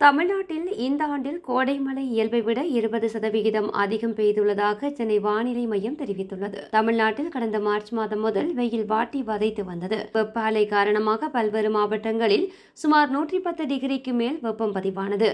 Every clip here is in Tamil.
தமிழ்நாட்டில் இந்த ஆண்டில் கோடை மழை இயல்பை விட 20% அதிகம் பெய்துள்ளதாக சென்னை வானிலை மையம் தெரிவித்துள்ளது. தமிழ்நாட்டில் கடந்த மார்ச் மாதம் முதல் வெயில் வாட்டி வதைத்து வந்தது. வெப்ப அலை காரணமாக பல்வேறு மாவட்டங்களில் சுமார் 110 டிகிரிக்கு மேல் வெப்பம் பதிவானது.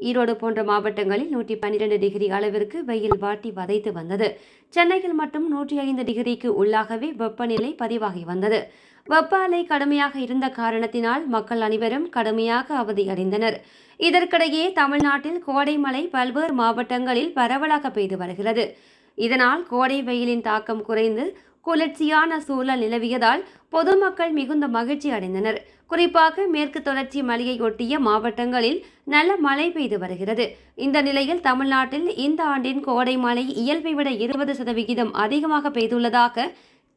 ஈரோடு போன்ற மாவட்டங்களில் 112 டிகிரி அளவிற்கு வெயில் வாட்டி வதைத்து வந்தது. சென்னையில் மட்டும் 105 டிகிரிக்கு உள்ளாகவே வெப்பநிலை பதிவாகி வந்தது. வெப்ப அலை கடுமையாக இருந்த காரணத்தினால் மக்கள் அனைவரும் கடுமையாக அவதியடைந்தனர். இதற்கிடையே தமிழ்நாட்டில் கோடை மழை பல்வேறு மாவட்டங்களில் பரவலாக பெய்து வருகிறது. இதனால் கோடை வெயிலின் தாக்கம் குறைந்து குளிர்ச்சியான சூழல் நிலவியதால் பொதுமக்கள் மிகுந்த மகிழ்ச்சி அடைந்தனர். குறிப்பாக மேற்கு தொடர்ச்சி மலையை ஒட்டிய மாவட்டங்களில் நல்ல மழை பெய்து வருகிறது. இந்த நிலையில் தமிழ்நாட்டில் இந்த ஆண்டின் கோடை மழை இயல்பை விட 20% அதிகமாக பெய்துள்ளதாக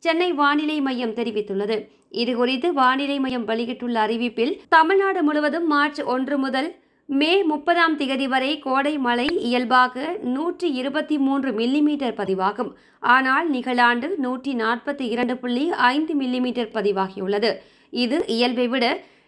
சென்னை வானிலை மையம் தெரிவித்துள்ளது. இதுகுறித்து வானிலை மையம் வெளியிட்டுள்ள அறிவிப்பில், தமிழ்நாடு முழுவதும் மார்ச் 1 முதல் மே 30ஆம் தேதி வரை கோடை மழை இயல்பாக 123 மில்லிமீட்டர் பதிவாகும். ஆனால் நிகழாண்டு 142.5 மில்லிமீட்டர் பதிவாகியுள்ளது. இது இயல்பை விட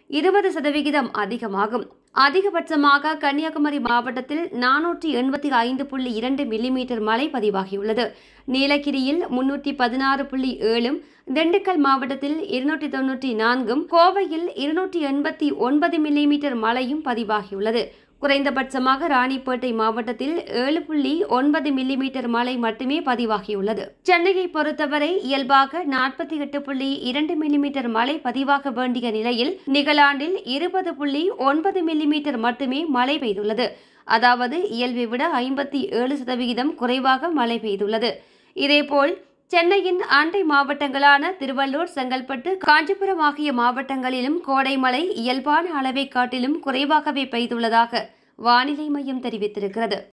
20% அதிகமாகும். அதிகபட்சமாக கன்னியாகுமரி மாவட்டத்தில் 485.2 மில்லிமீட்டர் மழை பதிவாகியுள்ளது. நீலகிரியில் 316.7, திண்டுக்கல் மாவட்டத்தில் 294, கோவையில் 289 மில்லிமீட்டர் மழையும் பதிவாகியுள்ளது. குறைந்தபட்சமாக ராணிப்பேட்டை மாவட்டத்தில் 7.9 மில்லிமீட்டர் மழை மட்டுமே பதிவாகியுள்ளது. சென்னையை பொறுத்தவரை இயல்பாக 48.2 மில்லிமீட்டர் மழை பதிவாக வேண்டிய நிலையில் நிகழாண்டில் 20.9 மில்லிமீட்டர் மட்டுமே மழை பெய்துள்ளது. அதாவது இயல்பை விட 57% குறைவாக மழை பெய்துள்ளது. இதேபோல் சென்னையின் அண்டை மாவட்டங்களான திருவள்ளூர், செங்கல்பட்டு, காஞ்சிபுரம் ஆகிய மாவட்டங்களிலும் கோடை மழை இயல்பான அளவை காட்டிலும் குறைவாகவே பெய்துள்ளதாக வானிலை மையம் தெரிவித்திருக்கிறது.